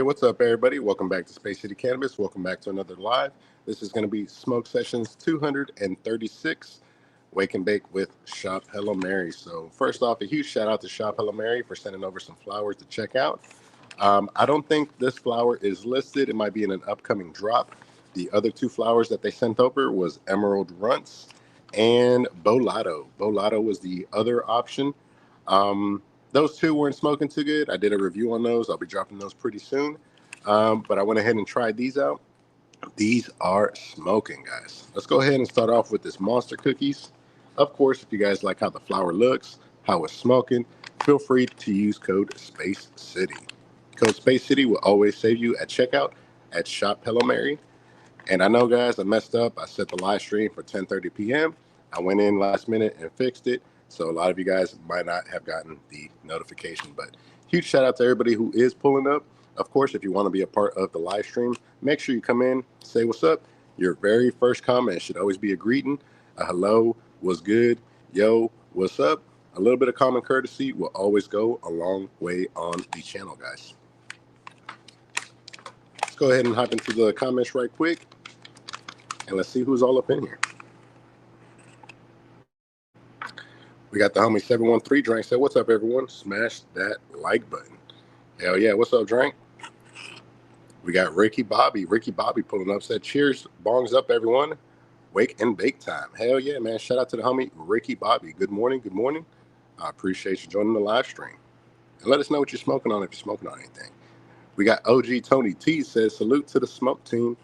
what's up, everybody? Welcome back to Space City Cannabis. Welcome back to another live. This is going to be Smoke Sessions 236, Wake and Bake with Shophellomary. So first off, a huge shout out to Shophellomary for sending over some flowers to check out. I don't think this flower is listed. It might be in an upcoming drop. The other two flowers that they sent over was Emerald Runts and Bolado. Bolado was the other option. Those two weren't smoking too good. I did a review on those. I'll be dropping those pretty soon. But I went ahead and tried these out. These are smoking, guys. Let's go ahead and start off with this Monster Cookies. Of course, if you guys like how the flower looks, how it's smoking, feel free to use code Space City. Code Space City will always save you at checkout at Shophellomary. And I know, guys, I messed up. I set the live stream for 10:30 p.m. I went in last minute and fixed it. So a lot of you guys might not have gotten the notification. But huge shout out to everybody who is pulling up. Of course, if you want to be a part of the live stream, make sure you come in, say what's up. Your very first comment should always be a greeting. A hello, what's good? Yo, what's up? A little bit of common courtesy will always go a long way on the channel, guys. Let's go ahead and hop into the comments right quick. And let's see who's all up in here. We got the homie 713 Drank said, what's up, everyone? Smash that like button. Hell yeah. What's up, Drank? We got Ricky Bobby. Ricky Bobby pulling up, said, cheers, bongs up, everyone. Wake and bake time. Hell yeah, man. Shout out to the homie Ricky Bobby. Good morning. Good morning. I appreciate you joining the live stream. And let us know what you're smoking on if you're smoking on anything. We got OG Tony T says, salute to the smoke team.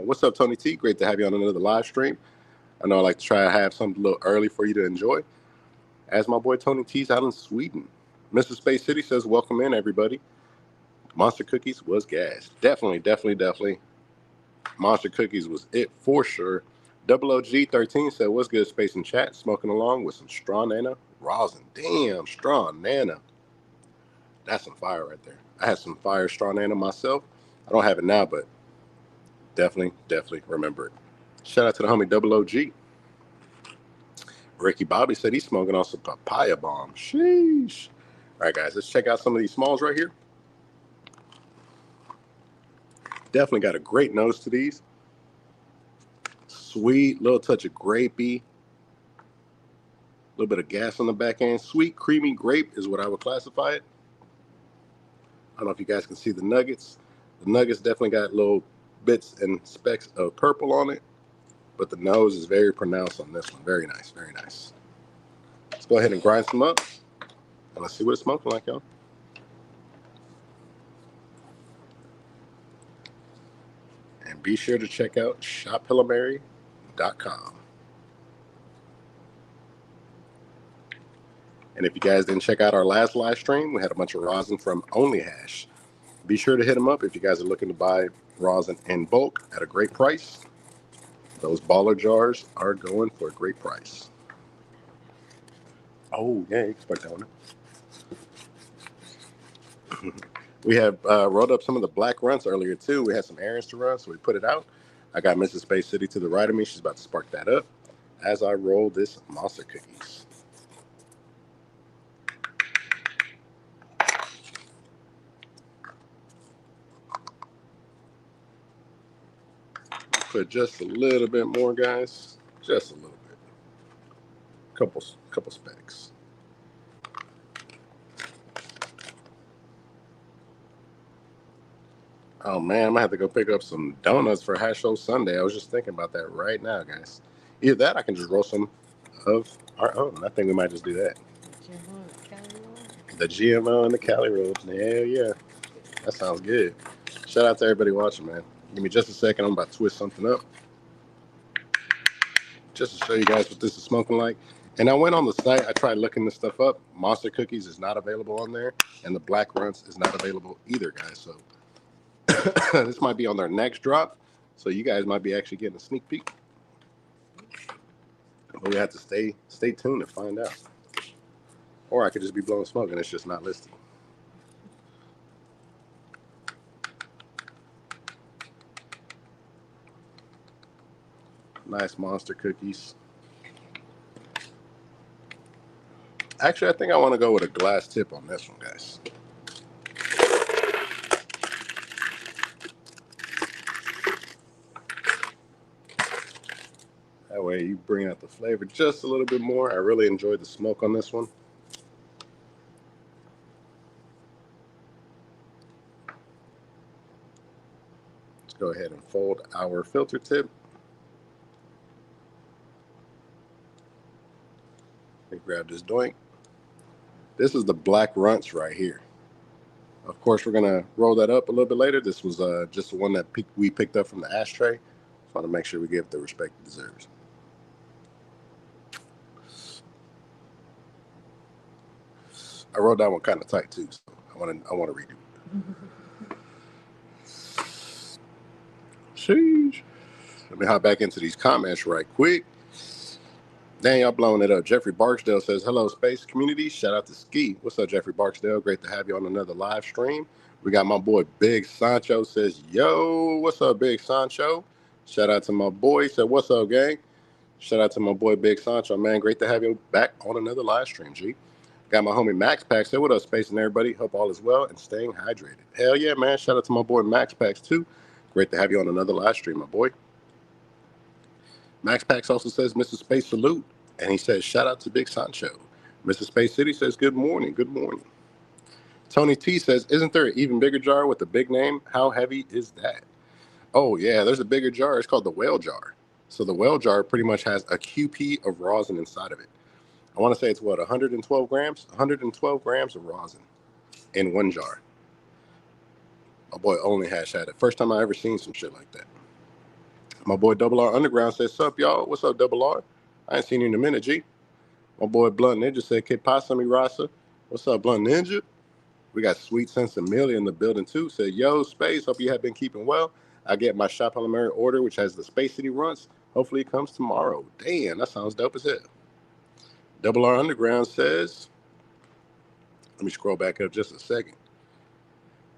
What's up, Tony T? Great to have you on another live stream. I know I like to try to have something a little early for you to enjoy. As my boy Tony T's out in Sweden. Mr. Space City says, welcome in, everybody. Monster Cookies was gas. Definitely. Monster Cookies was it for sure. Double OG 13 said, what's good, Space and Chat? Smoking along with some Straw Nana rosin. Damn, Straw Nana. That's some fire right there. I had some fire Straw Nana myself. I don't have it now, but definitely remember it. Shout out to the homie Double OG. Ricky Bobby said he's smoking on some papaya bomb. Sheesh. All right, guys, let's check out some of these smalls right here. Definitely got a great nose to these. Sweet, little touch of grapey. A little bit of gas on the back end. Sweet, creamy grape is what I would classify it. I don't know if you guys can see the nuggets. The nuggets definitely got little bits and specks of purple on it. But the nose is very pronounced on this one. Very nice, very nice. Let's go ahead and grind some up. And let's see what it's smoking like, y'all. And be sure to check out shophellomary.com. And if you guys didn't check out our last live stream, we had a bunch of rosin from Only Hash. Be sure to hit them up if you guys are looking to buy rosin in bulk at a great price. Those baller jars are going for a great price. Oh, yeah, you can spark that one. We have rolled up some of the black runts earlier, too. We had some errands to run, so we put it out. I got Mrs. Space City to the right of me. She's about to spark that up as I roll this Monster Cookies. Put just a little bit more, guys. Just a little bit. Couple specks. Oh man, I'm gonna have to go pick up some donuts for Hash Show Sunday. I was just thinking about that right now, guys. Either that, I can just roll some of our own. I think we might just do that. The GMO and the Cali rolls. Hell yeah, that sounds good. Shout out to everybody watching, man. Give me just a second. I'm about to twist something up just to show you guys what this is smoking like. And I went on the site. I tried looking this stuff up. Monster Cookies is not available on there, and the Black Runts is not available either, guys. So this might be on their next drop. So you guys might be actually getting a sneak peek. But we have to stay tuned to find out. Or I could just be blowing smoke and it's just not listed. Nice Monster Cookies. Actually, I think I want to go with a glass tip on this one, guys. way, you bring out the flavor just a little bit more. I really enjoyed the smoke on this one. Let's go ahead and fold our filter tip. Let me grab this doink. This is the black runts right here. Of course, we're gonna roll that up a little bit later. This was just the one that we picked up from the ashtray. Just want to make sure we give it the respect it deserves. I wrote that one kind of tight too, so I want to redo it. Sheesh. Let me hop back into these comments right quick. Dang, y'all blowing it up. Jeffrey Barksdale says, hello, space community. Shout out to Ski. What's up, Jeffrey Barksdale? Great to have you on another live stream. We got my boy Big Sancho says, yo, what's up, Big Sancho? Shout out to my boy. He said, what's up, gang? Shout out to my boy Big Sancho, man. Great to have you back on another live stream, G. Got my homie Max Pax. Say what up, Space and everybody. Hope all is well and staying hydrated. Hell yeah, man. Shout out to my boy Max Pax, too. Great to have you on another live stream, my boy. Max Pax also says, Mr. Space salute. And he says, shout out to Big Sancho. Mr. Space City says, good morning. Good morning. Tony T says, isn't there an even bigger jar with a big name? How heavy is that? Oh, yeah, there's a bigger jar. It's called the whale jar. So the whale jar pretty much has a QP of rosin inside of it. I want to say it's what, 112 grams? 112 grams of rosin in one jar. My boy only has had it. First time I ever seen some shit like that. My boy Double R Underground says, sup, y'all? What's up, Double R? I ain't seen you in a minute, G. My boy Blunt Ninja said, que pasa, mi raza? What's up, Blunt Ninja? We got Sweet Sense Amelia in the building, too. Said, yo, Space, hope you have been keeping well. I get my Shophellomary order, which has the Space City runs. Hopefully it comes tomorrow. Damn, that sounds dope as hell. Double R Underground says, let me scroll back up just a second.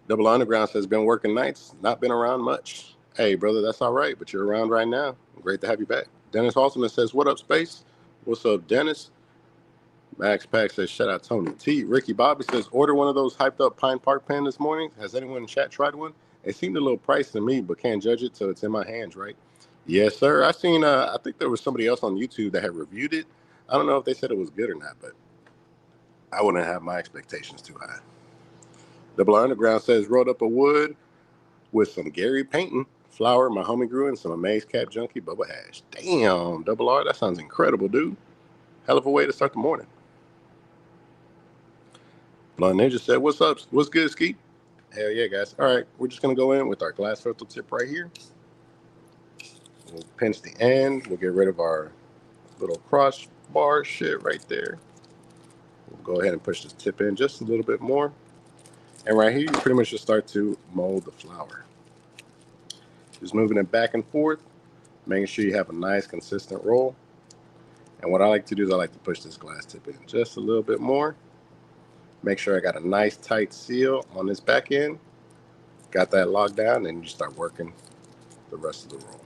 Double R Underground says, been working nights, not been around much. Hey, brother, that's all right, but you're around right now. Great to have you back. Dennis Halsman says, what up, Space? What's up, Dennis? Max Pack says, shout out Tony T. Ricky Bobby says, order one of those hyped up Pine Park pen this morning. Has anyone in chat tried one? It seemed a little pricey to me, but can't judge it, so it's in my hands, right? Yes, sir. I seen, I think there was somebody else on YouTube that had reviewed it. I don't know if they said it was good or not, but I wouldn't have my expectations too high. Double R Underground says, rolled up a wood with some Gary painting, flour my homie grew, and some Amaze Cap Junkie Bubba Hash. Damn, Double R, that sounds incredible, dude. Hell of a way to start the morning. Blunt Ninja said, what's up? What's good, Ski? Hell yeah, guys. All right, we're just going to go in with our glass filter tip right here. We'll pinch the end. We'll get rid of our little crossbar shit right there. We'll go ahead and push this tip in just a little bit more. And right here, you pretty much just start to mold the flour. Just moving it back and forth, making sure you have a nice, consistent roll. And what I like to do is I like to push this glass tip in just a little bit more. Make sure I got a nice, tight seal on this back end. Got that locked down, and you start working the rest of the roll.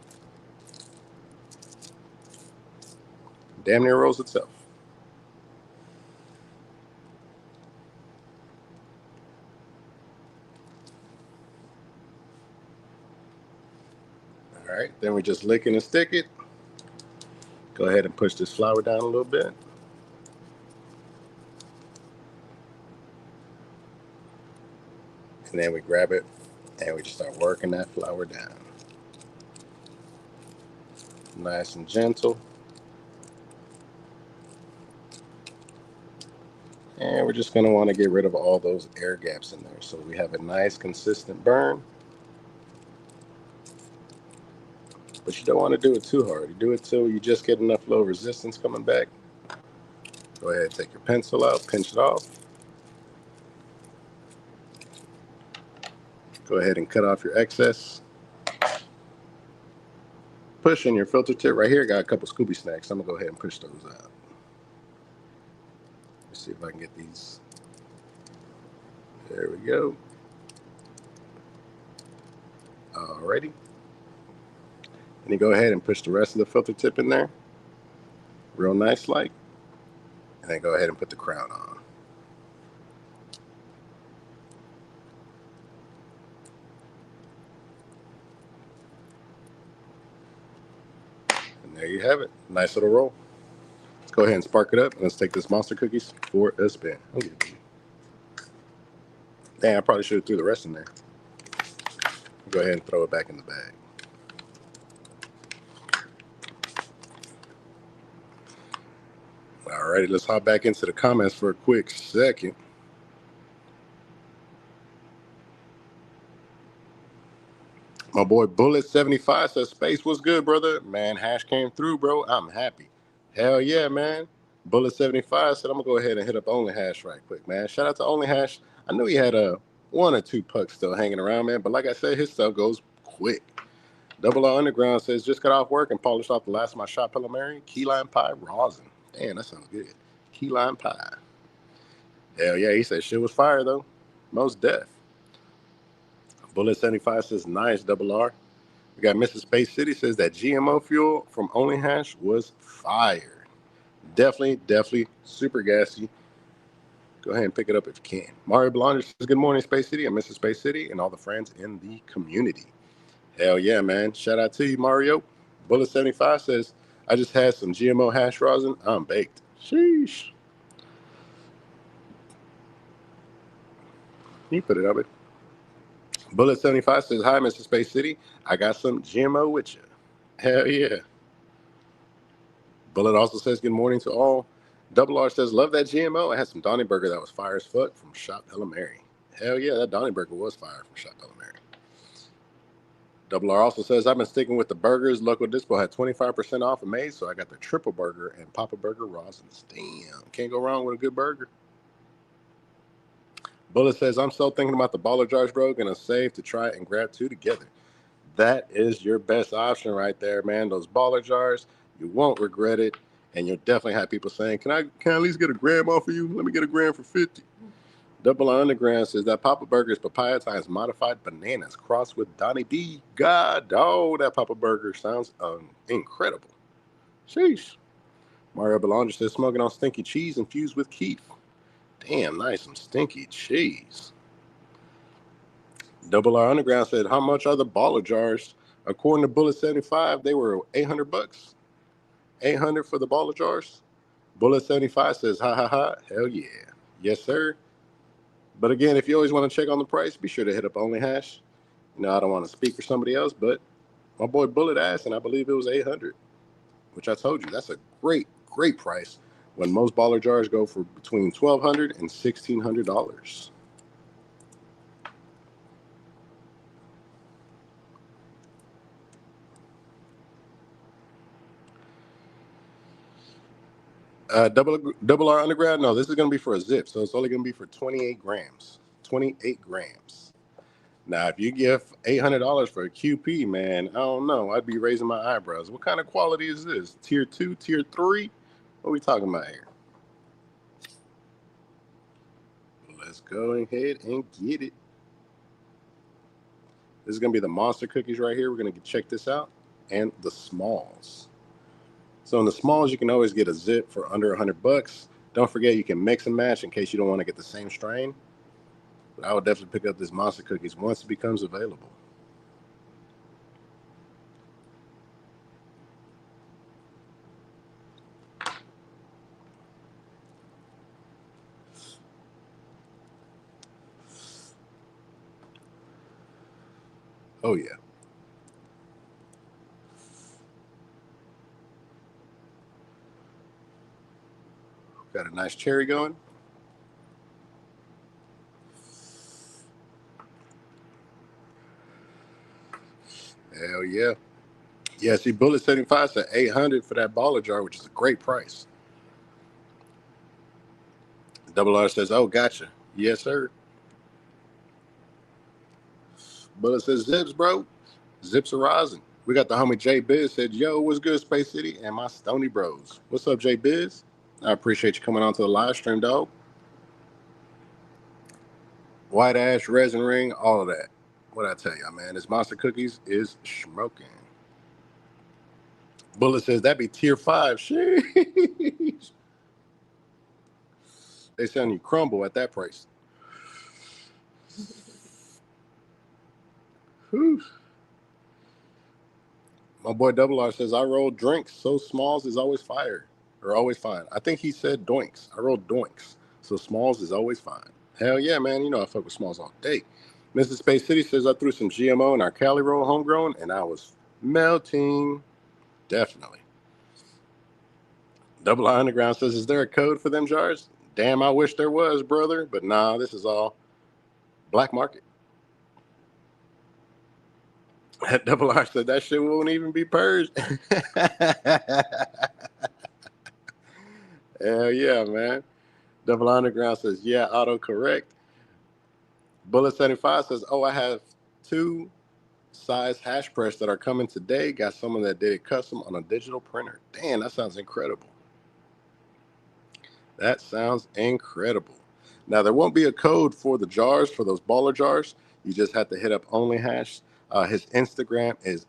Damn near rolls itself. All right, then we just lick it and stick it. Go ahead and push this flour down a little bit. And then we grab it and we just start working that flour down. Nice and gentle. And we're just going to want to get rid of all those air gaps in there so we have a nice consistent burn. But you don't want to do it too hard. You do it till you just get enough low resistance coming back. Go ahead and take your pencil out, pinch it off. Go ahead and cut off your excess. Push in your filter tip right here. Got a couple Scooby snacks. I'm going to go ahead and push those out. Let's see if I can get these. There we go. Alrighty. And you go ahead and push the rest of the filter tip in there. Real nice like. And then go ahead and put the crown on. And There you have it. Nice little roll. Let's go ahead and spark it up. And let's take this monster cookies for a spin. Dang, I probably should have threw the rest in there. Go ahead and throw it back in the bag. Alrighty, let's hop back into the comments for a quick second. My boy Bullet75 says, Space, what's good, brother? Man, Hash came through, bro. I'm happy. Hell yeah, man. Bullet75 said, I'm going to go ahead and hit up Only Hash right quick, man. Shout out to Only Hash. I knew he had one or two pucks still hanging around, man. But like I said, his stuff goes quick. Double R Underground says, just got off work and polished off the last of my Shophellomary key lime pie rosin. Damn, that sounds good. Key lime pie. Hell yeah, he said shit was fire, though. Most deaf. Bullet75 says, nice, Double R. We got Mrs. Space City says that GMO fuel from Only Hash was fire. Definitely super gassy. Go ahead and pick it up if you can. Mario Belanger says, good morning, Space City, and Mrs. Space City, and all the friends in the community. Hell yeah, man. Shout out to you, Mario. Bullet75 says, I just had some GMO hash rosin. I'm baked. Sheesh. You put it up. Bullet75 says, hi, Mr. Space City. I got some GMO with you. Hell yeah. Bullet also says, good morning to all. Double R says, love that GMO. I had some Donny Burger that was fire as fuck from Shophellomary. Hell yeah, that Donny Burger was fire from Shophellomary. Double R also says, I've been sticking with the burgers. Local Dispo had 25% off of May, so I got the triple burger and Papa Burger rosins. Damn, can't go wrong with a good burger. Bullet says, I'm still thinking about the baller jars, bro. Gonna save to try and grab two together. That is your best option right there, man. Those baller jars, you won't regret it. And you'll definitely have people saying, can I at least get a gram off of you? Let me get a gram for 50. Double R Underground says that Papa Burger is papaya times modified bananas crossed with Donny D. God, oh, that Papa Burger sounds incredible. Sheesh. Mario Belanger says smoking on stinky cheese infused with keef. Damn, nice, some stinky cheese. Double R Underground said, how much are the baller jars? According to Bullet 75, they were $800. 800 for the baller jars. Bullet 75 says, ha ha ha, hell yeah. Yes, sir. But again, if you always want to check on the price, be sure to hit up Only Hash. You know, I don't want to speak for somebody else, but my boy Bullet asked, and I believe it was 800, which I told you, that's a great price when most baller jars go for between $1,200 and $1,600. Double R Underground, no, this is going to be for a zip, so it's only going to be for 28 grams. 28 grams. Now, if you give $800 for a QP, man, I don't know. I'd be raising my eyebrows. What kind of quality is this? Tier 2, Tier 3? What are we talking about here? Let's go ahead and get it. This is going to be the monster cookies right here. We're going to check this out. And the smalls. So in the smalls, you can always get a zip for under $100. Don't forget, you can mix and match in case you don't want to get the same strain. But I would definitely pick up this monster cookies once it becomes available. Oh, yeah. Got a nice cherry going. Hell yeah. Yeah, see, Bullet 75 said $800 for that baller jar, which is a great price. Double R says, oh, gotcha. Yes, sir. Bullet says, zips, bro. Zips are rising. We got the homie J Biz said, yo, what's good, Space City? And my Stony Bros. What's up, J Biz? I appreciate you coming on to the live stream, dog. White ash, resin ring, all of that. What I tell y'all, man, this monster cookies is smoking. Bullet says, that'd be tier 5. Sheesh. They selling you crumble at that price. Whew. My boy Double R says, I roll drinks, so Smalls is always fire. Or always fine. I think he said doinks. I roll doinks. So Smalls is always fine. Hell yeah, man. You know I fuck with Smalls all day. Mrs. Space City says, I threw some GMO in our Cali roll homegrown, and I was melting. Definitely. Double I Underground says, is there a code for them jars? Damn, I wish there was, brother. But nah, this is all black market. Double R said, that shit won't even be purged. Hell yeah, man. Double Underground says, yeah, autocorrect. Bullet 75 says, oh, I have 2 size hash press that are coming today. Got someone that did it custom on a digital printer. Damn, that sounds incredible. That sounds incredible. Now, there won't be a code for the jars, for those baller jars. You just have to hit up OnlyHash. His Instagram is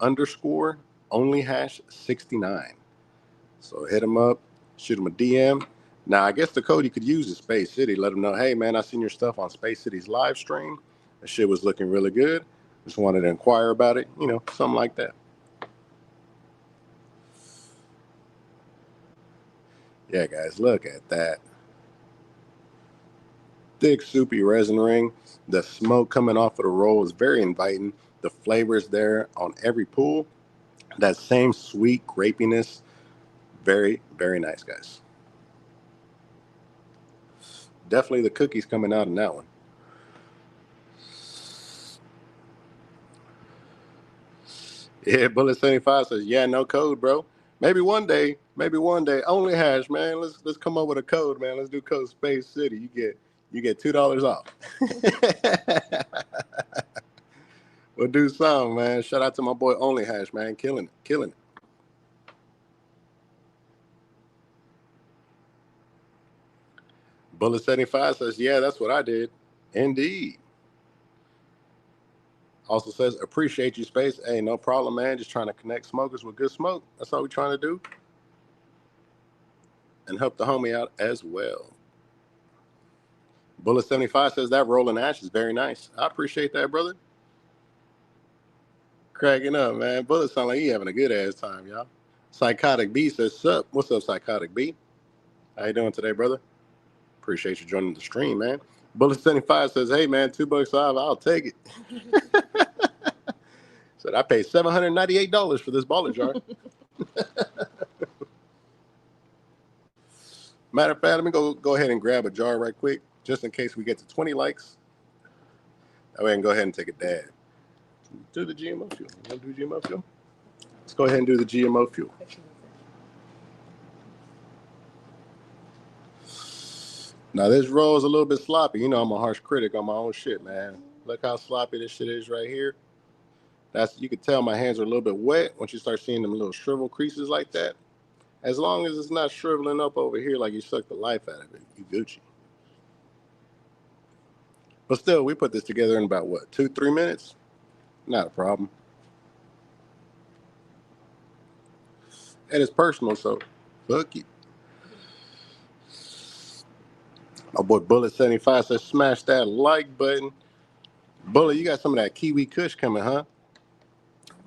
@_OnlyHash69. So hit him up, shoot him a DM. Now, I guess the code you could use is Space City. Let him know, hey, man, I seen your stuff on Space City's live stream. The shit was looking really good. Just wanted to inquire about it, you know, something like that. Yeah, guys, look at that. Thick, soupy resin ring. The smoke coming off of the roll is very inviting. The flavors there on every pull. That same sweet grapiness. Very, very nice, guys. Definitely the cookies coming out in that one. Yeah, Bullet 75 says, yeah, no code, bro. Maybe one day, OnlyHash, man. Let's come up with a code, man. Let's do code Space City. You get $2 off. We'll do something, man. Shout out to my boy OnlyHash, man. Killing it. Bullet 75 says, yeah, that's what I did. Indeed. Also says, appreciate you, Space. Hey, no problem, man. Just trying to connect smokers with good smoke. That's all we're trying to do. And help the homie out as well. Bullet 75 says, that rolling ash is very nice. I appreciate that, brother. Cracking up, man. Bullet sound like he having a good ass time, y'all. Psychotic B says, sup? What's up, Psychotic B? How you doing today, brother? Appreciate you joining the stream, man. Bullet 75 says, hey, man, $2 off. I'll take it. Said, I paid $798 for this baller jar. Matter of fact, let me go ahead and grab a jar right quick, just in case we get to 20 likes. That way I can go ahead and take a dab. Do the GMO fuel. You want to do GMO fuel? Let's go ahead and do the GMO fuel. Now, this roll is a little bit sloppy. You know I'm a harsh critic on my own shit, man. Look how sloppy this shit is right here. You can tell my hands are a little bit wet once you start seeing them little shrivel creases like that. As long as it's not shriveling up over here like you sucked the life out of it, you Gucci. But still, we put this together in about, what, 2-3 minutes? Not a problem. And it's personal, so fuck you. My boy Bullet 75 says, smash that like button. Bullet, you got some of that Kiwi Kush coming, huh?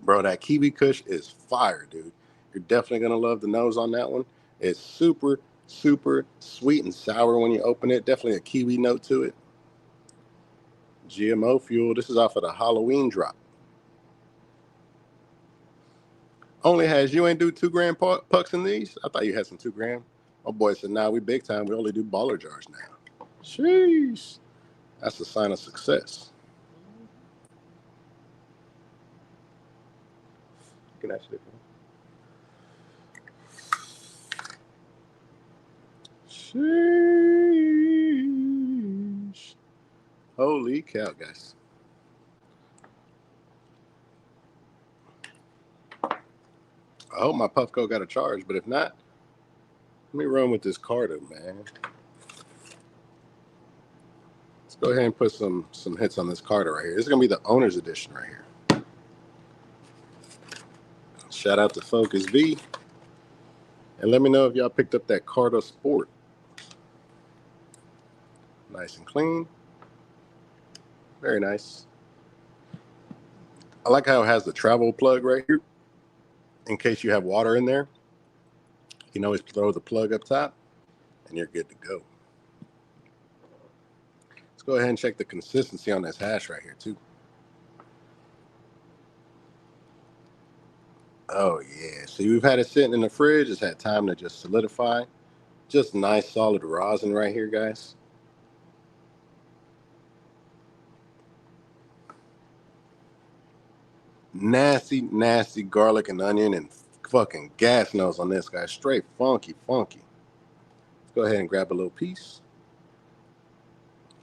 Bro, that Kiwi Kush is fire, dude. You're definitely going to love the nose on that one. It's super, super sweet and sour when you open it. Definitely a kiwi note to it. GMO fuel. This is off of the Halloween drop. OnlyHash, you ain't do 2 gram pucks in these? I thought you had some 2 gram. My boy said, nah, we big time. We only do baller jars now. Sheesh. That's a sign of success. You can actually... Sheesh. Holy cow, guys. I hope my Puffco got a charge, but if not, let me run with this Carter, man. Let's go ahead and put some hits on this Carter right here. This is going to be the owner's edition right here. Shout out to Focus V. And let me know if y'all picked up that Carter Sport. Nice and clean. Very nice. I like how it has the travel plug right here. in case you have water in there. You can always throw the plug up top, and you're good to go. Let's go ahead and check the consistency on this hash right here, too. Oh, yeah. So we've had it sitting in the fridge. It's had time to just solidify. Just nice, solid rosin right here, guys. Nasty, nasty garlic and onion and fucking gas nose on this guy. Straight funky, funky. Let's go ahead and grab a little piece.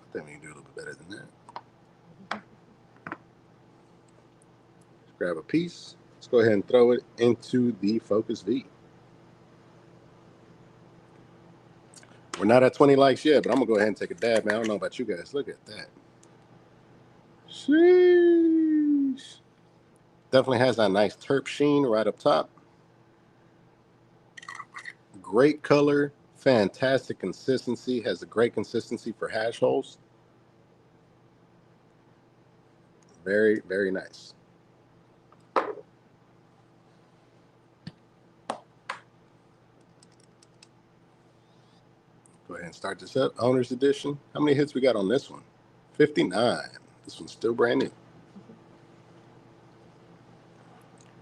I think we can do a little bit better than that. Let's grab a piece. Let's go ahead and throw it into the Focus V. We're not at 20 likes yet, but I'm going to go ahead and take a dab, man. I don't know about you guys. Look at that. Sheesh. Definitely has that nice terp sheen right up top. Great color. Fantastic consistency. Has a great consistency for hash holes. Very, very nice. Go ahead and start this up. Owner's Edition. How many hits we got on this one? 59. This one's still brand new.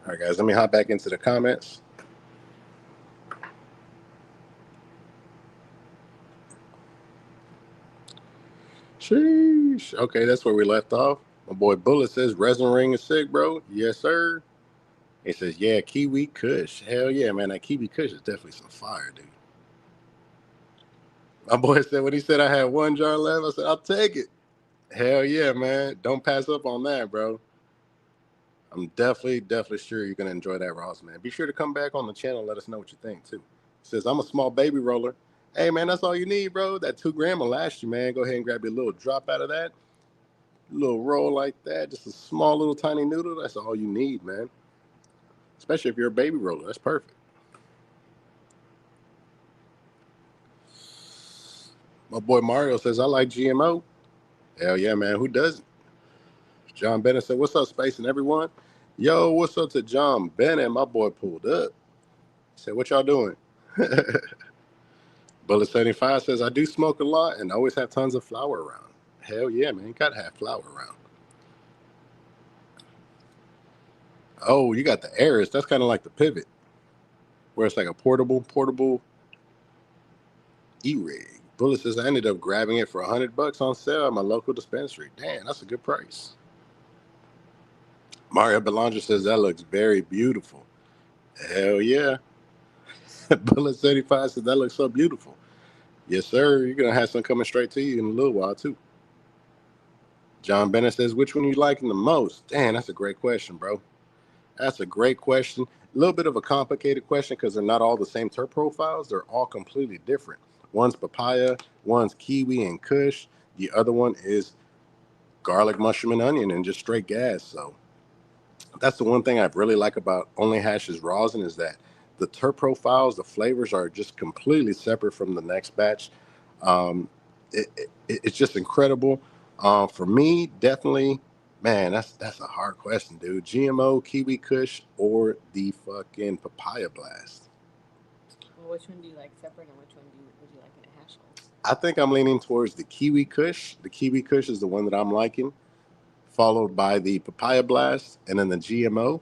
All right, guys, let me hop back into the comments. Sheesh. Okay, that's where we left off. My boy Bullet says, resin ring is sick, bro. Yes, sir. He says, yeah, Kiwi Kush. Hell yeah, man. That Kiwi Kush is definitely some fire, dude. My boy said, when he said I had one jar left, I said, I'll take it. Hell yeah, man. Don't pass up on that, bro. I'm definitely sure you're going to enjoy that rosin, man. Be sure to come back on the channel and let us know what you think, too. He says, I'm a small baby roller. Hey, man, that's all you need, bro. That 2 gram will last you, man. Go ahead and grab your little drop out of that. A little roll like that. Just a small little tiny noodle. That's all you need, man. Especially if you're a baby roller. That's perfect. My boy Mario says, I like GMO. Hell yeah, man. Who doesn't? John Bennett said, what's up, Space and everyone? Yo, what's up to John Bennett? My boy pulled up. He said, what y'all doing? Bullet 75 says, I do smoke a lot and always have tons of flour around. Hell yeah, man. You got to have flour around. Oh, you got the Aris. That's kind of like the Pivot, where it's like a portable e-rig. Bullet says, I ended up grabbing it for $100 on sale at my local dispensary. Damn, that's a good price. Mario Belanger says, that looks very beautiful. Hell yeah. Bullet 75 says, that looks so beautiful. Yes, sir. You're going to have some coming straight to you in a little while, too. John Bennett says, which one you liking the most? Damn, that's a great question, bro. That's a great question. A little bit of a complicated question because they're not all the same terp profiles. They're all completely different. One's papaya, one's kiwi and kush. The other one is garlic, mushroom, and onion, and just straight gas. So that's the one thing I really like about Only Hash's rosin is that the terp profiles, the flavors are just completely separate from the next batch. It's just incredible. For me, definitely, man, that's a hard question, dude. GMO, Kiwi Kush, or the fucking Papaya Blast? Well, which one do you like separate, and which one would you like in a hash house? I think I'm leaning towards the Kiwi Kush. The Kiwi Kush is the one that I'm liking, followed by the Papaya Blast, and then the GMO.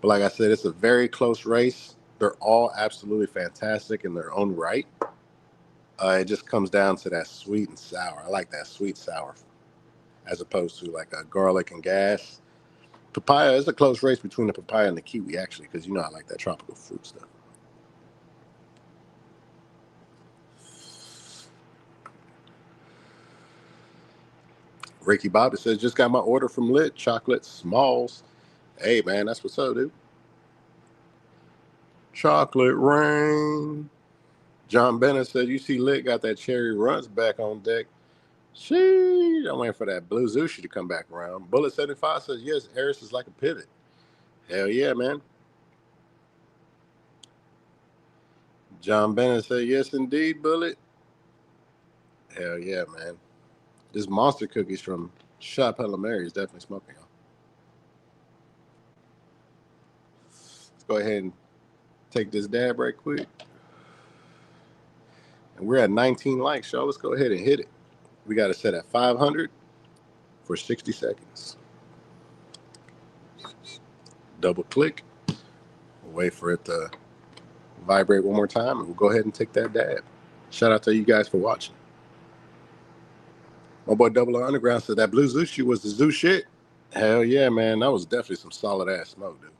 But like I said, it's a very close race. They're all absolutely fantastic in their own right. It just comes down to that sweet and sour. I like that sweet sour as opposed to like a garlic and gas. Papaya is a close race between the papaya and the kiwi, actually, because you know I like that tropical fruit stuff. Ricky Bobby says, just got my order from Lit Chocolate Smalls. Hey, man, that's what's up, dude. Chocolate Rain. John Bennett said, you see Lit got that cherry runs back on deck. Sheesh, I'm waiting for that blue Zushi to come back around. Bullet 75 says, yes, Eris is like a pivot. Hell yeah, man. John Bennett said, yes, indeed, Bullet. Hell yeah, man. This monster cookies from Shophellomary is definitely smoking, y'all. Go ahead and take this dab right quick. And we're at 19 likes, y'all. Let's go ahead and hit it. We got it set at 500 for 60 seconds. Double click. We'll wait for it to vibrate one more time, and we'll go ahead and take that dab. Shout out to you guys for watching. My boy Double R Underground said that blue Zushi was the zoo shit. Hell yeah, man. That was definitely some solid ass smoke, dude.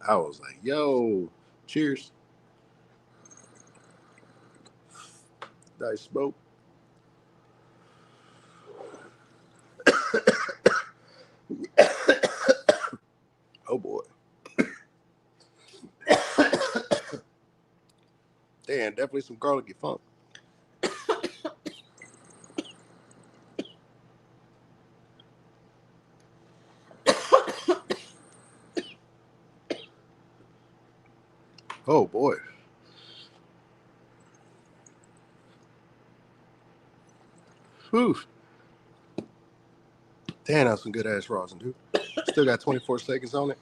I was like, yo, cheers. Nice smoke. Oh boy. Damn, definitely some garlicky funk. Oh boy. Whew. Damn, that's some good ass rosin, dude. Still got 24 seconds on it.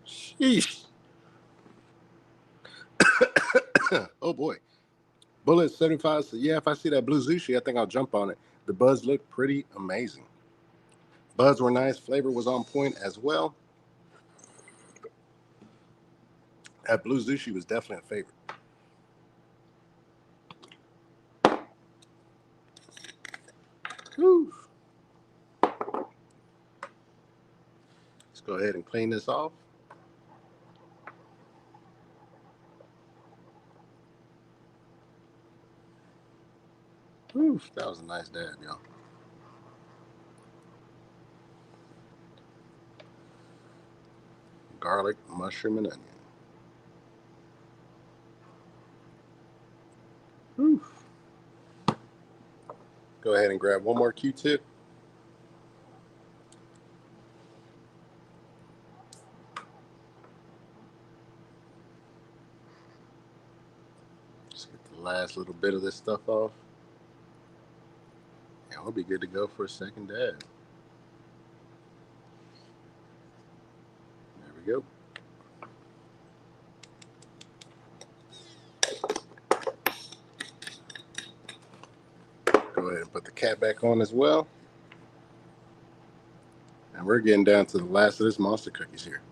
Sheesh. Oh boy. Bullet 75 said, yeah, if I see that blue Zushi, I think I'll jump on it. The buds look pretty amazing. Buds were nice. Flavor was on point as well. That blue Zushi was definitely a favorite. Whew. Let's go ahead and clean this off. Whew. That was a nice dab, y'all. Garlic, mushroom, and onion. Whew. Go ahead and grab one more Q-tip. Just get the last little bit of this stuff off. And we'll be good to go for a second dab. There we go. Go ahead and put the cap back on as well. And we're getting down to the last of this monster cookies here.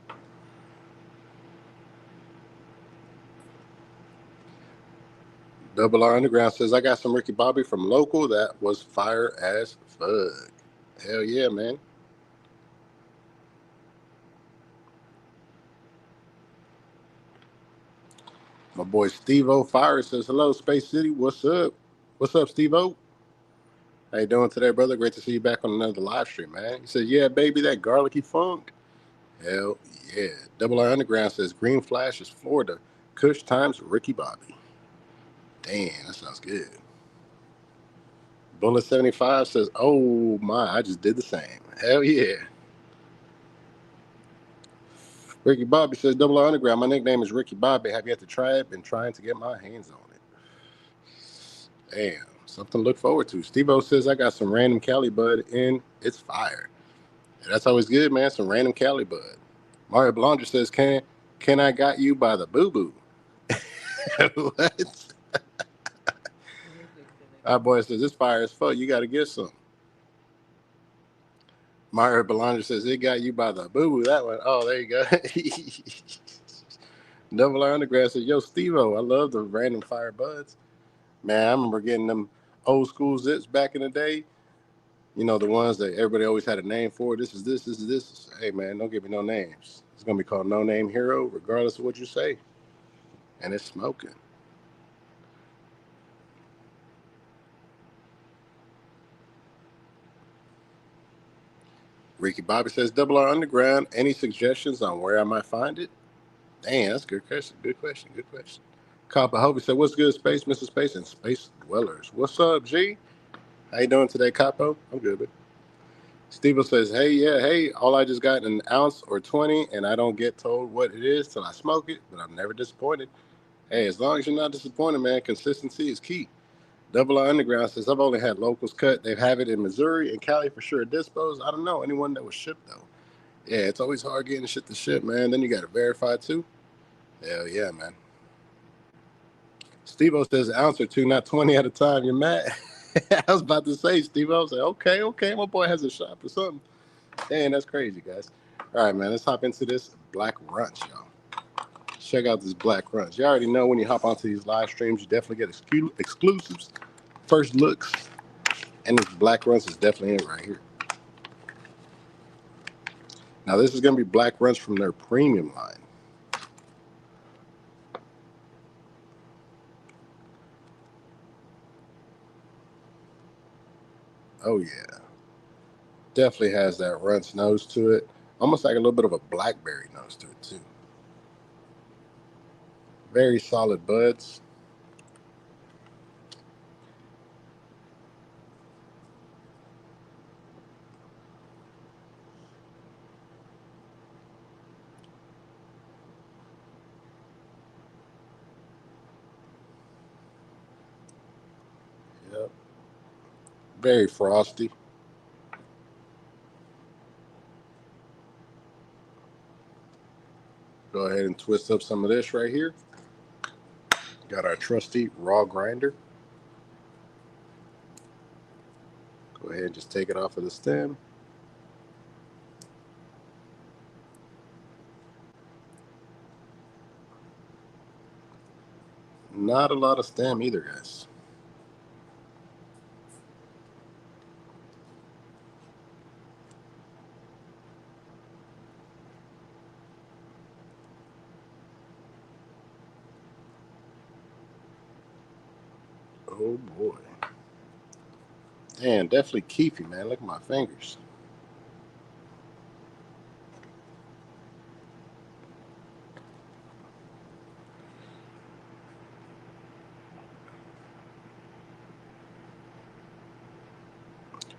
Double R Underground says, I got some Ricky Bobby from local that was fire as fuck. Hell yeah, man. My boy Steve-O Fire says, hello, Space City. What's up? What's up, Steve-O? How you doing today, brother? Great to see you back on another live stream, man. He says, yeah, baby, that garlicky funk. Hell yeah. Double R Underground says, Green Flash is Florida. Kush times Ricky Bobby. Damn, that sounds good. Bullet 75 says, oh my, I just did the same. Hell yeah. Ricky Bobby says, Double R Underground, my nickname is Ricky Bobby. Have yet to try it. Been trying to get my hands on it. Damn, something to look forward to. Steve-O says, I got some random Cali bud in. It's fire. And that's always good, man. Some random Cali bud. Mario Belanger says, can I got you by the boo-boo? What? Our boy says, this fire is fuck. You got to get some. Mario Belanger says, it got you by the boo-boo. That one. Oh, there you go. Double R Underground says, yo, Steve-O, I love the random fire buds. Man, I remember getting them old school zips back in the day. You know, the ones that everybody always had a name for. This is this, this is this. Hey, man, don't give me no names. It's going to be called No Name Hero, regardless of what you say. And it's smoking. Ricky Bobby says, Double R Underground, any suggestions on where I might find it? Damn, that's a good question. Good question. Good question. Copper Hobie said, what's good, Space, Mr. Space, and Space Dwellers? What's up, G? How you doing today, Capo? I'm good, man. Steve says, hey, yeah, hey, all I just got an ounce or 20, and I don't get told what it is till I smoke it, but I'm never disappointed. Hey, as long as you're not disappointed, man, consistency is key. Double R Underground says, I've only had locals cut. They have it in Missouri and Cali for sure. Dispos, I don't know anyone that was shipped though. Yeah, it's always hard getting shit to ship, man. Then you got to verify too. Hell yeah, man. Steve-O says an ounce or two, not 20 at a time. You're mad? I was about to say, Steve-O. I was like, okay, my boy has a shop or something. Dang, that's crazy, guys. All right, man, let's hop into this black runch, y'all. Check out this black runch. You already know when you hop onto these live streams, you definitely get exclusives, first looks, and this black runch is definitely it right here. Now, this is going to be black runch from their premium line. Oh, yeah. Definitely has that runch nose to it. Almost like a little bit of a blackberry nose to it, too. Very solid buds. Yep. Very frosty. Go ahead and twist up some of this right here. Got our trusty raw grinder. Go ahead and just take it off of the stem. Not a lot of stem either, guys. Oh boy. Damn, definitely keefy, man. Look at my fingers.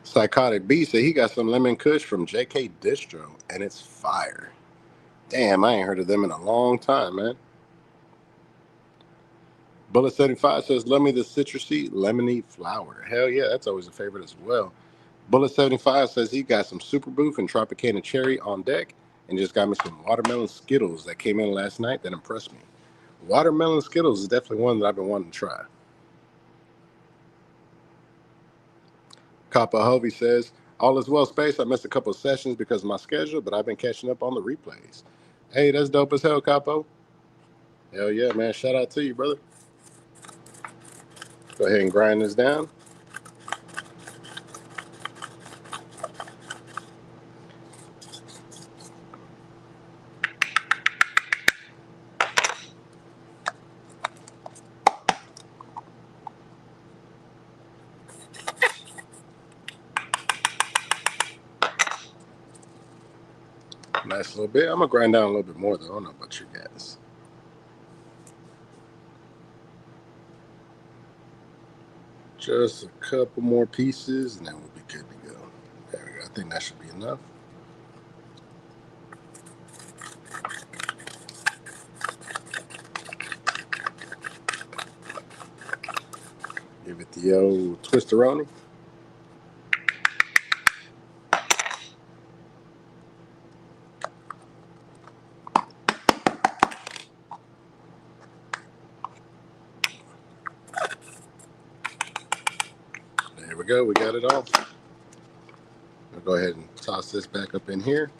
Psychotic B said he got some lemon kush from JK Distro, and it's fire. Damn, I ain't heard of them in a long time, man. Bullet 75 says, love me the citrusy lemony flower. Hell yeah, that's always a favorite as well. Bullet 75 says he got some Super Boof and Tropicana Cherry on deck and just got me some watermelon Skittles that came in last night that impressed me. Watermelon Skittles is definitely one that I've been wanting to try. Kappa Hovey says, all is well, Space. I missed a couple of sessions because of my schedule, but I've been catching up on the replays. Hey, that's dope as hell, Capo. Hell yeah, man. Shout out to you, brother. Go ahead and grind this down. Nice little bit. I'm going to grind down a little bit more, though. I don't know about you guys. Just a couple more pieces, and then we'll be good to go. There we go. I think that should be enough. Give it the old twisteroni. There we go. We got it all. I'll go ahead and toss this back up in here.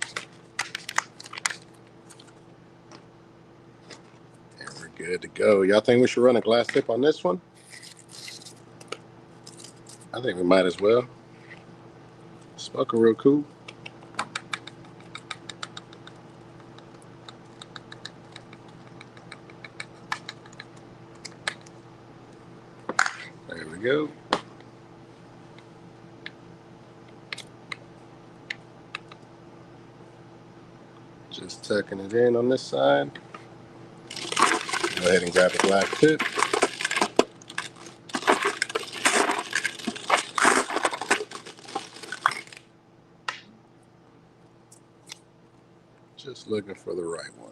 And we're good to go. Y'all think we should run a glass tip on this one? I think we might as well. Smoking real cool. There we go. Just tucking it in on this side. Go ahead and grab the black tip. Just looking for the right one.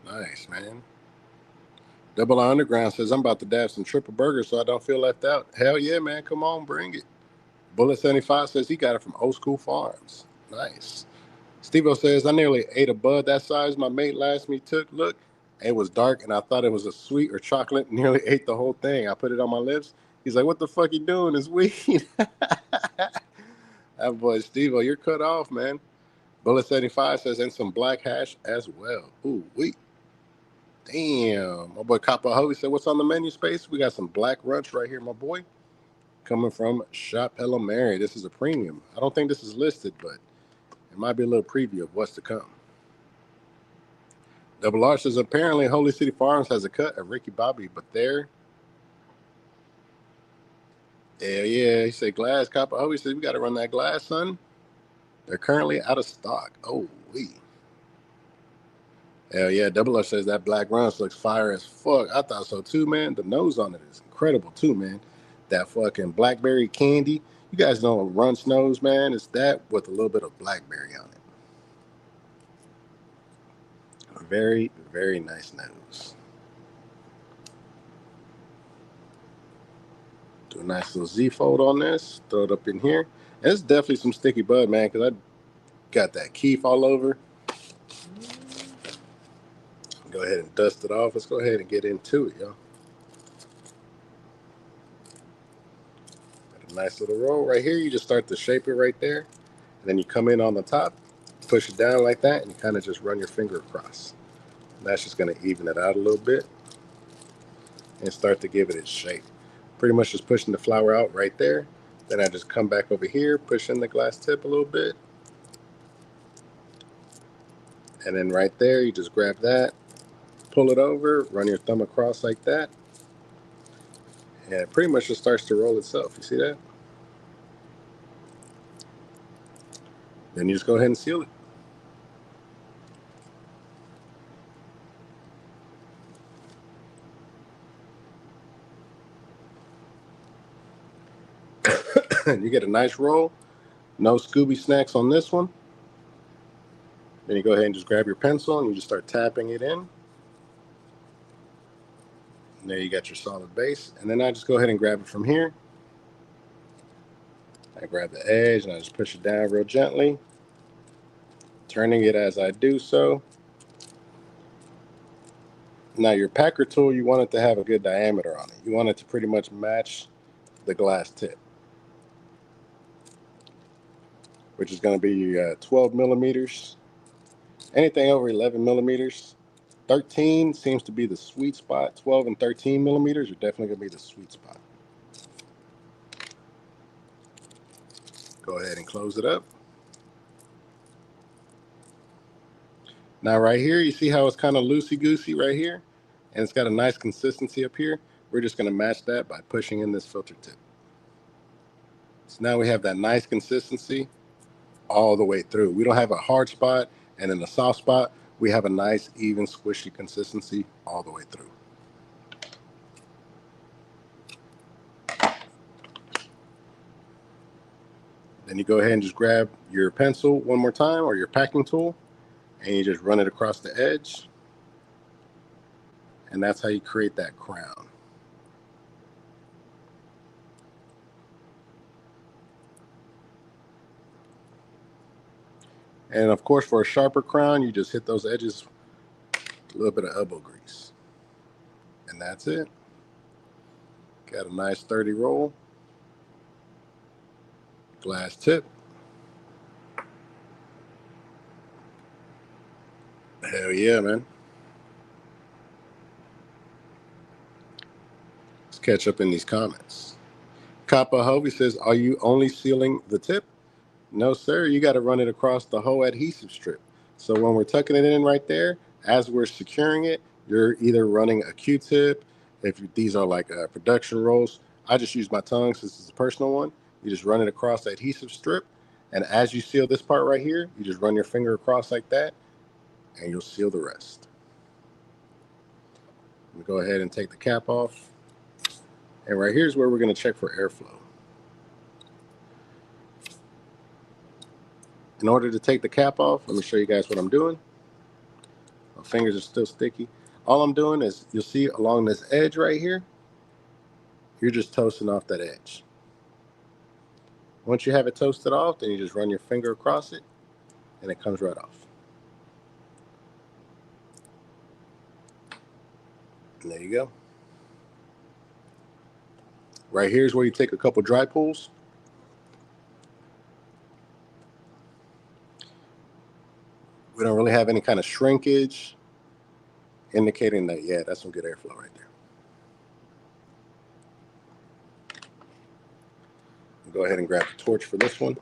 Nice, man. Double R Underground says, I'm about to dab some triple burgers so I don't feel left out. Hell yeah, man. Come on, bring it. Bullet75 says he got it from Old School Farms. Nice. Steve-O says, I nearly ate a bud that size my mate last me took. Look, it was dark and I thought it was a sweet or chocolate. Nearly ate the whole thing. I put it on my lips. He's like, what the fuck you doing? It's weed. That boy, Steve-O, you're cut off, man. Bullet75 says, and some black hash as well. Ooh, wait. Damn. My boy Copper Ho, he said, what's on the menu space? We got some black runch right here, my boy. Coming from Shophellomary. This is a premium. I don't think this is listed, but it might be a little preview of what's to come. Double R says, apparently Holy City Farms has a cut of Ricky Bobby, but they're... Hell yeah. He said, glass. Copper Ho, he said, we got to run that glass, son. They're currently out of stock. Oh, wee. Hell yeah, Double R says that black runs looks fire as fuck. I thought so too, man. The nose on it is incredible too, man. That fucking blackberry candy. You guys know what Runch nose, man. It's that with a little bit of blackberry on it. A very, very nice nose. Do a nice little Z fold on this. Throw it up in here. And it's definitely some sticky bud, man, because I got that keef all over. Go ahead and dust it off. Let's go ahead and get into it, y'all. Got a nice little roll right here. You just start to shape it right there. And then you come in on the top, push it down like that, and you kind of just run your finger across. And that's just going to even it out a little bit and start to give it its shape. Pretty much just pushing the flour out right there. Then I just come back over here, push in the glass tip a little bit. And then right there, you just grab that, pull it over, run your thumb across like that. And it pretty much just starts to roll itself. You see that? Then you just go ahead and seal it. You get a nice roll. No Scooby snacks on this one. Then you go ahead and just grab your pencil and you just start tapping it in. And there you got your solid base. And then I just go ahead and grab it from here. I grab the edge and I just push it down real gently, turning it as I do so. Now your packer tool, you want it to have a good diameter on it. You want it to pretty much match the glass tip, which is going to be 12 millimeters. Anything over 11 millimeters. 13 seems to be the sweet spot. 12 and 13 millimeters are definitely going to be the sweet spot. Go ahead and close it up. Now right here, you see how it's kind of loosey-goosey right here? And it's got a nice consistency up here. We're just going to match that by pushing in this filter tip. So now we have that nice consistency all the way through. We don't have a hard spot and then a soft spot. We have a nice, even, squishy consistency all the way through. Then you go ahead and just grab your pencil one more time or your packing tool and you just run it across the edge. And that's how you create that crown. And of course, for a sharper crown, you just hit those edges with a little bit of elbow grease. And that's it. Got a nice sturdy roll. Glass tip. Hell yeah, man. Let's catch up in these comments. Kappa Hovey says, are you only sealing the tip? No, sir. You got to run it across the whole adhesive strip. So when we're tucking it in right there, as we're securing it, you're either running a Q-tip. If these are like production rolls, I just use my tongue since it's a personal one. You just run it across the adhesive strip. And as you seal this part right here, you just run your finger across like that, and you'll seal the rest. We go ahead and take the cap off. And right here is where we're going to check for airflow. In order to take the cap off, let me show you guys what I'm doing. My fingers are still sticky. All I'm doing is, you'll see along this edge right here, you're just toasting off that edge. Once you have it toasted off, then you just run your finger across it, and it comes right off. And there you go. Right here is where you take a couple dry pulls. We don't really have any kind of shrinkage, indicating that, yeah, that's some good airflow right there. I'll go ahead and grab the torch for this one.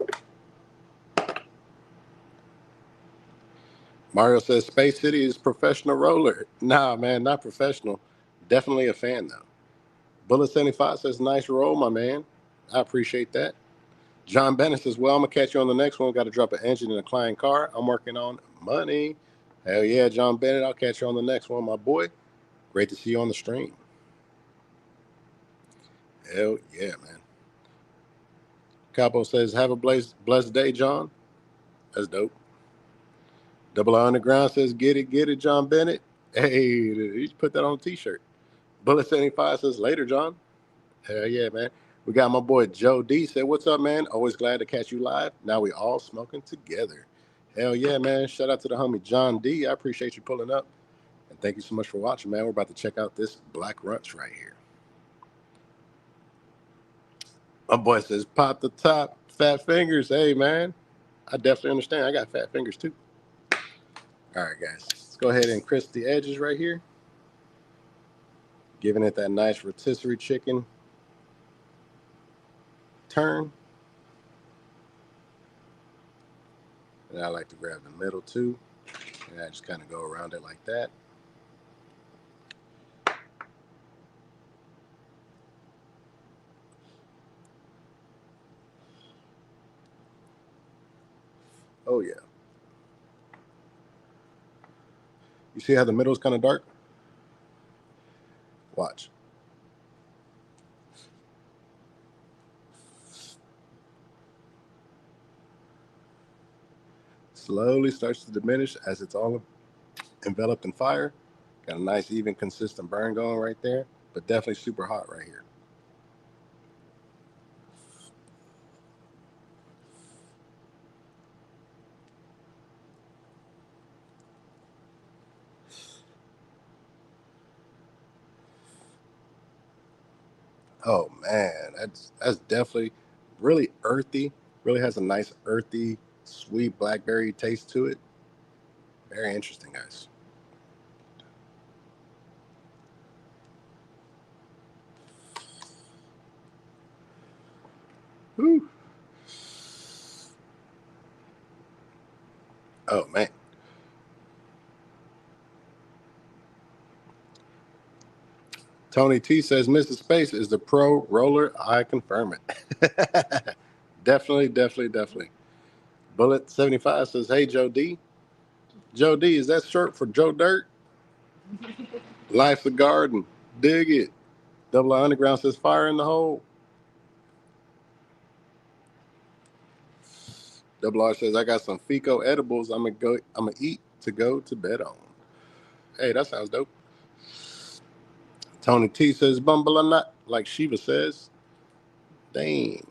Mario says Space City is professional roller. Nah, man, not professional. Definitely a fan, though. Bullet 75 says, nice roll, my man. I appreciate that. John Bennett says, well, I'm going to catch you on the next one. Got to drop an engine in a client car. I'm working on money. Hell yeah, John Bennett. I'll catch you on the next one, my boy. Great to see you on the stream. Hell yeah, man. Capo says, have a blessed day, John. That's dope. Double R Underground says, get it, John Bennett. Hey, you should put that on a t-shirt. Bullet 75 says, later, John. Hell yeah, man. We got my boy Joe D said, what's up, man? Always glad to catch you live. Now we all smoking together. Hell yeah, man. Shout out to the homie John D. I appreciate you pulling up. And thank you so much for watching, man. We're about to check out this Black Runts right here. My boy says, pop the top, fat fingers. Hey, man. I definitely understand. I got fat fingers, too. All right, guys. Let's go ahead and crisp the edges right here. Giving it that nice rotisserie chicken turn. And I like to grab the middle, too. And I just kind of go around it like that. Oh, yeah. You see how the middle is kind of dark? Watch. Slowly starts to diminish as it's all enveloped in fire. Got a nice, even, consistent burn going right there, but definitely super hot right here. Oh man, that's definitely really earthy. Really has a nice earthy, sweet blackberry taste to it. Very interesting, guys. Whew. Oh man. Tony T says Mrs. Space is the pro roller. I confirm it. Definitely. Bullet 75 says, hey Joe D. Joe D, is that short for Joe Dirt? Life's a garden. Dig it. Double R Underground says fire in the hole. Double R says I got some Fico edibles. I'm gonna eat to go to bed on. Hey, that sounds dope. Tony T says bumble a nut, like Shiva says. Dang.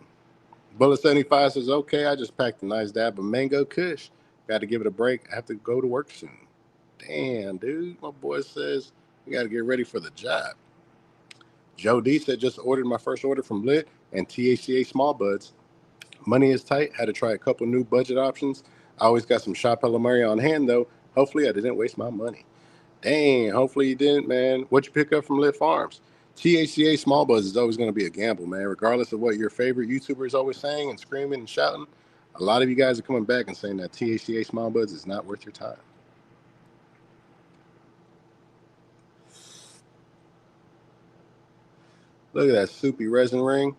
Bullet 75 says, okay, I just packed a nice dab of mango kush. Got to give it a break. I have to go to work soon. Damn, dude. My boy says we got to get ready for the job. Joe D said, just ordered my first order from Lit and THCA Small Buds. Money is tight. Had to try a couple new budget options. I always got some Shophellomary on hand, though. Hopefully, I didn't waste my money. Dang, hopefully you didn't, man. What you pick up from Lit Farms? THCA Small Buzz is always going to be a gamble, man. Regardless of what your favorite YouTuber is always saying and screaming and shouting, a lot of you guys are coming back and saying that THCA Small Buzz is not worth your time. Look at that soupy resin ring.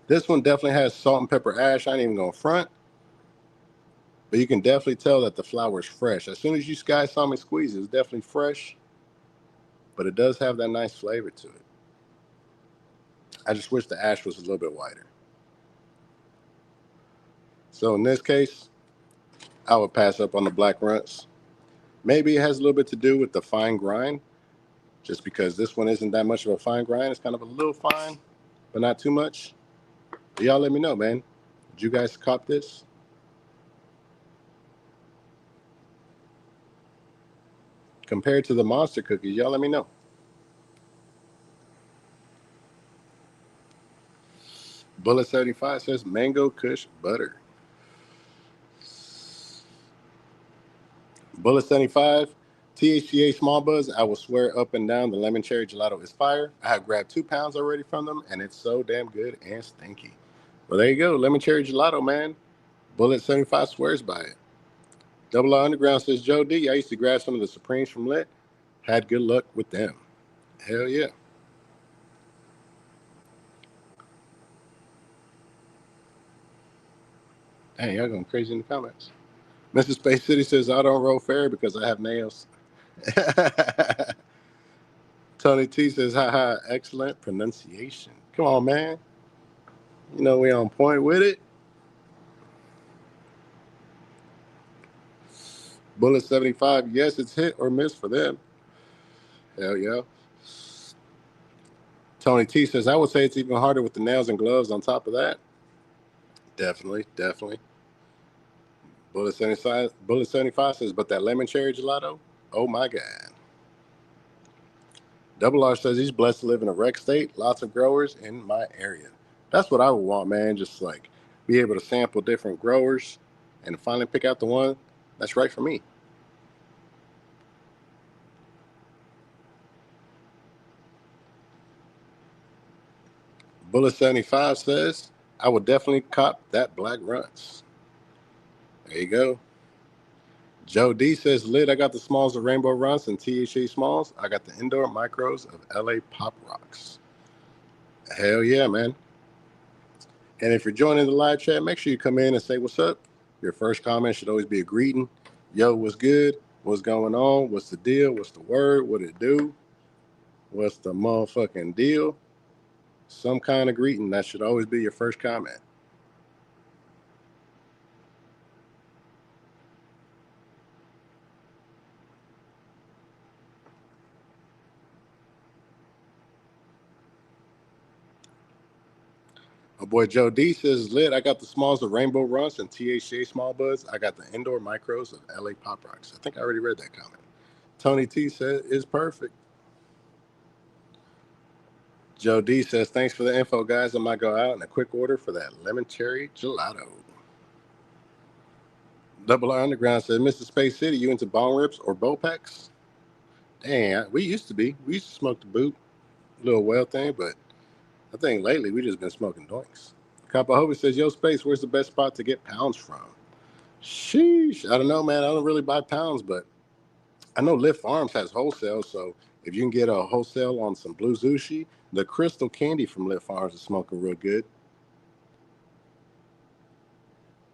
This one definitely has salt and pepper ash. I ain't even going to front. But you can definitely tell that the flower is fresh. As soon as you guys saw me squeeze it, it's definitely fresh. But it does have that nice flavor to it. I just wish the ash was a little bit wider. So in this case, I would pass up on the Black Runts. Maybe it has a little bit to do with the fine grind, just because this one isn't that much of a fine grind. It's kind of a little fine, but not too much. But y'all let me know, man. Did you guys cop this? Compared to the monster cookies, y'all let me know. Bullet 75 says mango kush butter. Bullet 75, THCA small buzz. I will swear up and down the lemon cherry gelato is fire. I have grabbed 2 pounds already from them, and it's so damn good and stinky. Well, there you go. Lemon cherry gelato, man. Bullet 75 swears by it. Double R Underground says Joe D. I used to grab some of the Supremes from Lit. Had good luck with them. Hell yeah. Dang, y'all going crazy in the comments. Mrs. Space City says I don't roll fair because I have nails. Tony T says, haha, excellent pronunciation. Come on, man. You know we on point with it. Bullet 75, yes, it's hit or miss for them. Hell yeah. Tony T says, I would say it's even harder with the nails and gloves on top of that. Definitely, definitely. Bullet 75 says, but that lemon cherry gelato, oh my God. Double R says he's blessed to live in a rec state. Lots of growers in my area. That's what I would want, man. Just like be able to sample different growers and finally pick out the one that's right for me. Bullet 75 says, I would definitely cop that Black Runts. There you go. Joe D says, Lit, I got the smalls of Rainbow Runs and THC smalls. I got the indoor micros of LA Pop Rocks. Hell yeah, man. And if you're joining the live chat, make sure you come in and say what's up. Your first comment should always be a greeting. Yo, what's good? What's going on? What's the deal? What's the word? What it do? What's the motherfucking deal? Some kind of greeting. That should always be your first comment. My boy Joe D says, Lit, I got the smalls of Rainbow Runs and THCA Small Buds. I got the indoor micros of LA Pop Rocks. I think I already read that comment. Tony T says, is perfect. Joe D says, thanks for the info, guys. I might go out in a quick order for that lemon cherry gelato. Double R Underground says, Mr. Space City, you into bone rips or bow packs? Dang, we used to be. We used to smoke the boot, little well thing, but I think lately we just been smoking doinks. Kapahovi says, yo, Space, where's the best spot to get pounds from? Sheesh. I don't know, man. I don't really buy pounds, but I know Lift Farms has wholesale, so if you can get a wholesale on some Blue Zushi, the crystal candy from Lift Farms is smoking real good.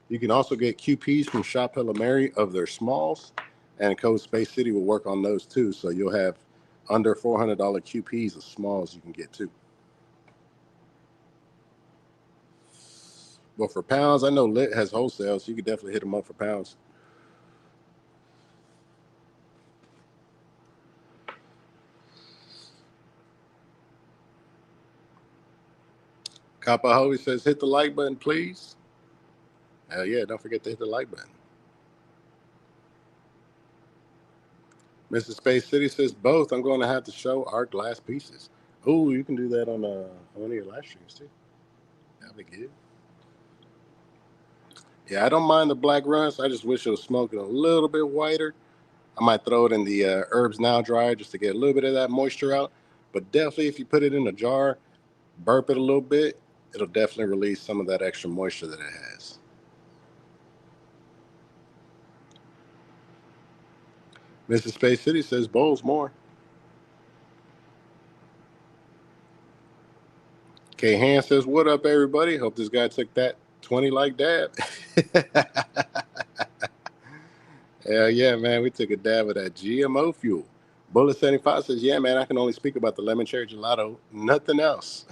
You can also get QPs from Shophellomary of their smalls, and Code Space City will work on those too, so you'll have under $400 QPs of smalls you can get too. But for pounds, I know Lit has wholesale, so you can definitely hit them up for pounds. Kapahoe says, hit the like button, please. Hell yeah, don't forget to hit the like button. Mrs. Space City says, both. I'm going to have to show our glass pieces. Oh, you can do that on one of your live streams too. That'd be good. Yeah, I don't mind the black runs. I just wish it was smoking a little bit whiter. I might throw it in the herbs now dryer just to get a little bit of that moisture out. But definitely, if you put it in a jar, burp it a little bit, it'll definitely release some of that extra moisture that it has. Mrs. Space City says bowls more. K Han says, what up, everybody? Hope this guy took that 20 like dab. Hell yeah, man. We took a dab of that GMO fuel. Bullet 75 says, yeah, man, I can only speak about the lemon cherry gelato, nothing else.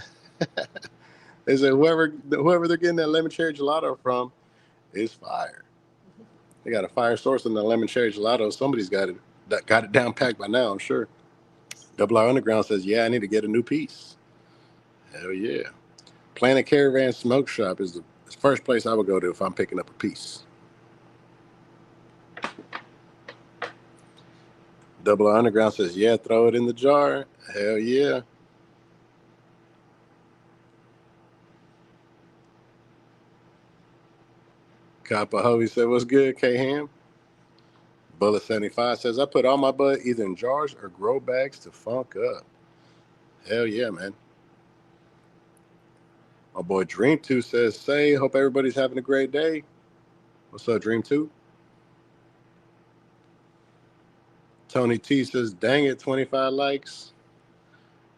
They said whoever they're getting that lemon cherry gelato from is fire. They got a fire source and the lemon cherry gelato. Somebody's got it down packed by now, I'm sure. Double R Underground says, yeah, I need to get a new piece. Hell yeah. Planet Caravan Smoke Shop is the first place I would go to if I'm picking up a piece. Double R Underground says, yeah, throw it in the jar. Hell yeah. Copper Hovey said, what's good, K-Ham? Bullet 75 says, I put all my bud either in jars or grow bags to funk up. Hell yeah, man. My boy Dream 2 says, say, hope everybody's having a great day. What's up, Dream 2? Tony T says, dang it, 25 likes.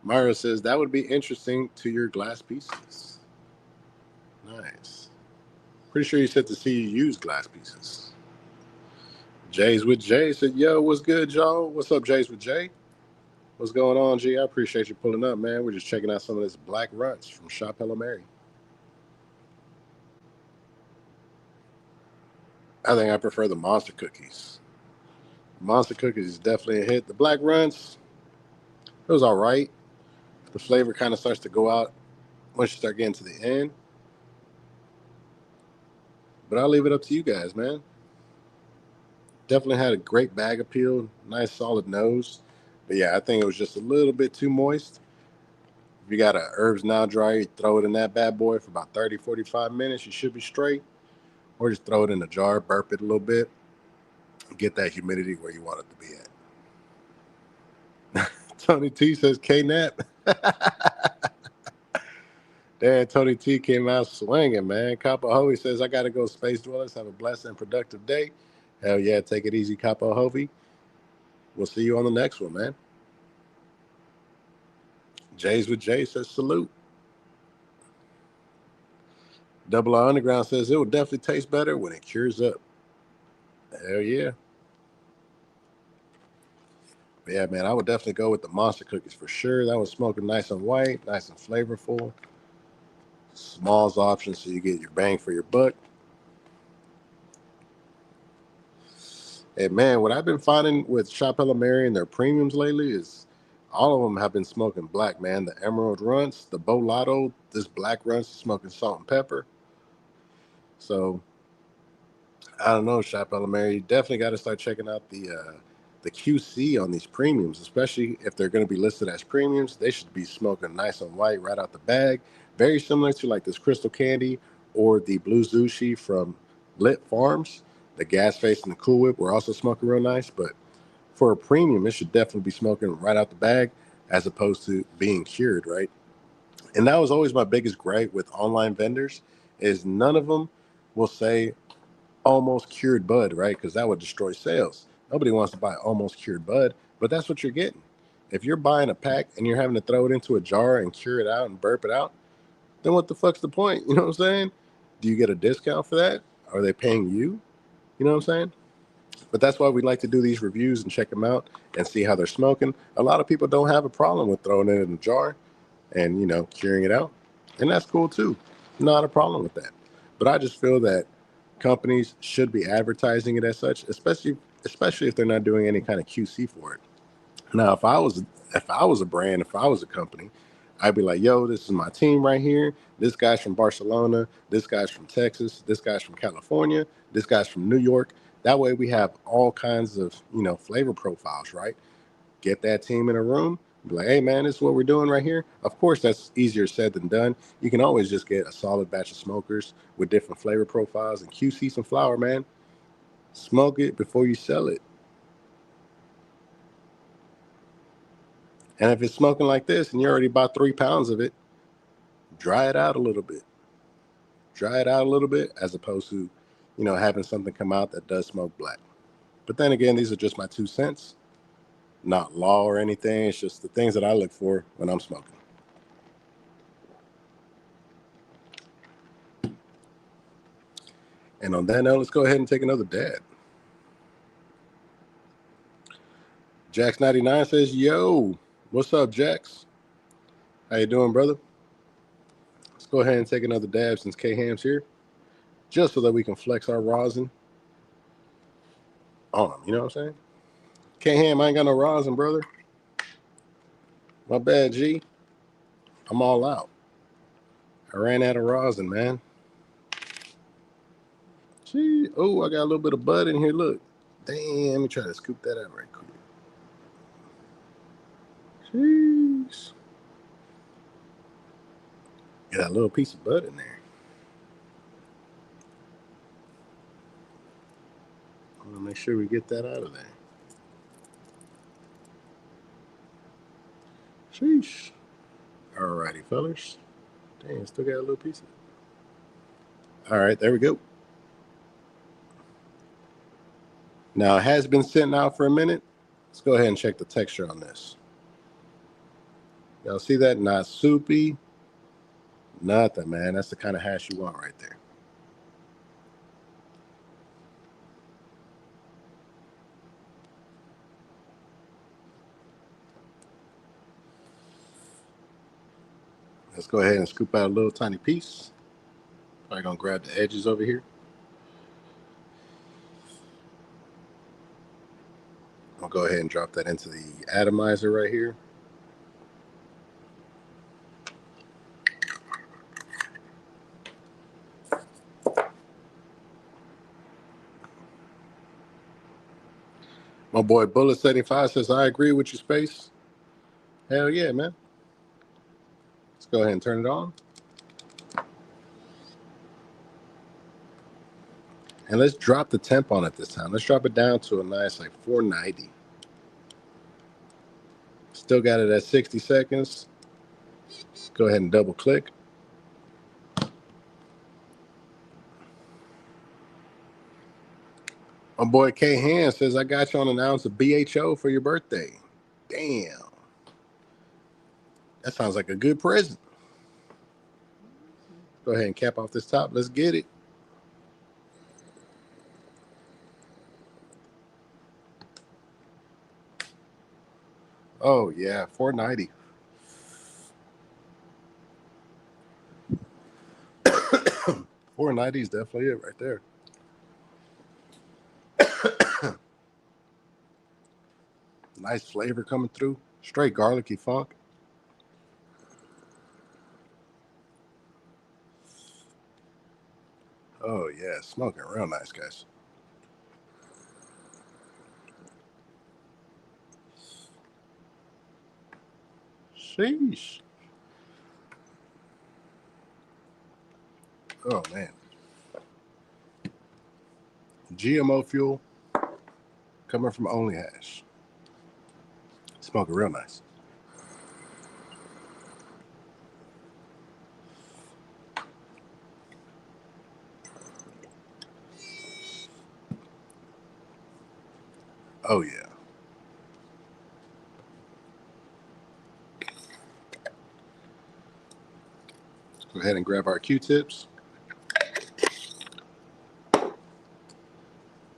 Myra says, that would be interesting to your glass pieces. Nice. Pretty sure you said to see you use glass pieces. Jays with Jay said, yo, what's good, y'all? What's up, Jays with Jay? What's going on, G? I appreciate you pulling up, man. We're just checking out some of this Black Runts from Shophellomary. I think I prefer the Monster Cookies. Monster Cookies is definitely a hit. The Black Runts, it was all right. The flavor kind of starts to go out once you start getting to the end. But I'll leave it up to you guys, man. Definitely had a great bag appeal, nice solid nose. But yeah, I think it was just a little bit too moist. If you got a herbs now dryer, you throw it in that bad boy for about 30, 45 minutes, you should be straight. Or just throw it in a jar, burp it a little bit, get that humidity where you want it to be at. Tony T says K-Nap. Damn, Tony T came out swinging, man. Capo Hovey says, I got to go, Space Dwellers. Have a blessed and productive day. Hell yeah, take it easy, Capo Hovey. We'll see you on the next one, man. Jays with Jay says, salute. Double R Underground says, it will definitely taste better when it cures up. Hell yeah. But yeah, man, I would definitely go with the Monster Cookies for sure. That was smoking nice and white, nice and flavorful. Smalls option so you get your bang for your buck. And man, what I've been finding with Shophellomary and their premiums lately is all of them have been smoking black, man. The Emerald Runts, the Bolado, this Black Runts smoking salt and pepper. So I don't know, Shophellomary. You definitely got to start checking out the QC on these premiums, especially if they're going to be listed as premiums. They should be smoking nice and white right out the bag. Very similar to like this Crystal Candy or the Blue Zushi from Lit Farms. The Gas Face and the Cool Whip were also smoking real nice, but for a premium, it should definitely be smoking right out the bag as opposed to being cured, right? And that was always my biggest gripe with online vendors is none of them will say almost cured bud, right? Because that would destroy sales. Nobody wants to buy almost cured bud, but that's what you're getting. If you're buying a pack and you're having to throw it into a jar and cure it out and burp it out, then what the fuck's the point? You know what I'm saying? Do you get a discount for that? Are they paying you? You know what I'm saying? But that's why we like to do these reviews and check them out and see how they're smoking. A lot of people don't have a problem with throwing it in a jar and, curing it out. And that's cool too. Not a problem with that. But I just feel that companies should be advertising it as such, especially if they're not doing any kind of QC for it. Now, if I was a brand, if I was a company, I'd be like, yo, this is my team right here. This guy's from Barcelona. This guy's from Texas. This guy's from California. This guy's from New York. That way we have all kinds of, flavor profiles, right? Get that team in a room. Be like, hey, man, this is what we're doing right here. Of course, that's easier said than done. You can always just get a solid batch of smokers with different flavor profiles and QC some flower, man. Smoke it before you sell it. And if it's smoking like this and you already bought 3 pounds of it, dry it out a little bit. Dry it out a little bit as opposed to, having something come out that does smoke black. But then again, these are just my 2 cents, not law or anything. It's just the things that I look for when I'm smoking. And on that note, let's go ahead and take another dab. Jax99 says, yo, what's up, Jax? How you doing, brother? Let's go ahead and take another dab since K-Ham's here, just so that we can flex our rosin. on them. You know what I'm saying? Can't ham, I ain't got no rosin, brother. My bad, G. I'm all out. I ran out of rosin, man. Gee, oh, I got a little bit of bud in here. Look. Damn, let me try to scoop that out right quick. Jeez. Got a little piece of bud in there. I want to make sure we get that out of there. Sheesh. Alrighty, fellas. Damn, still got a little piece of it. All right, there we go. Now, it has been sitting out for a minute. Let's go ahead and check the texture on this. Y'all see that? Not soupy. Nothing, man. That's the kind of hash you want right there. Let's go ahead and scoop out a little tiny piece. Probably gonna grab the edges over here. I'll go ahead and drop that into the atomizer right here. My boy Bullet75 says, I agree with you, Space. Hell yeah, man. Let's go ahead and turn it on. And let's drop the temp on it this time. Let's drop it down to a nice like 490. Still got it at 60 seconds. Let's go ahead and double click. My boy K Han says, I got you on an ounce of BHO for your birthday. Damn. That sounds like a good present. Go ahead and cap off this top. Let's get it. Oh, yeah, 490. $4.90 is definitely it right there. Nice flavor coming through. Straight garlicky funk. Oh, yeah, smoking real nice, guys. Sheesh. Oh, man. GMO fuel coming from Only Hash. Smoking real nice. Oh, yeah. Let's go ahead and grab our Q-tips.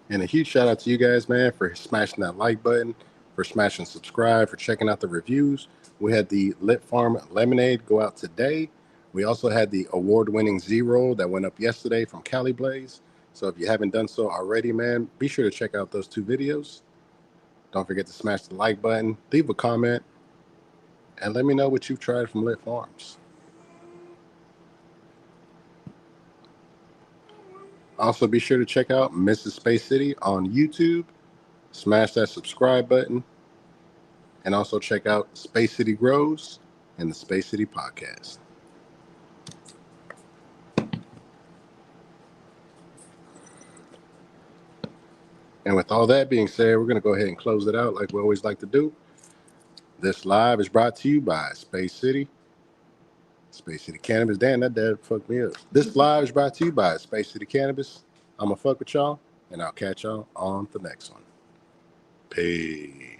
And a huge shout out to you guys, man, for smashing that like button, for smashing subscribe, for checking out the reviews. We had the Lit Farm Lemonade go out today. We also had the award-winning Z-Roll that went up yesterday from Cali Blaze. So if you haven't done so already, man, be sure to check out those two videos. Don't forget to smash the like button, leave a comment, and let me know what you've tried from Lit Farms. Also, be sure to check out Mrs. Space City on YouTube. Smash that subscribe button. And also check out Space City Grows and the Space City Podcast. And with all that being said, we're going to go ahead and close it out like we always like to do. This live is brought to you by Space City Cannabis. Damn, that dad fucked me up. This live is brought to you by Space City Cannabis. I'm going to fuck with y'all, and I'll catch y'all on the next one. Peace.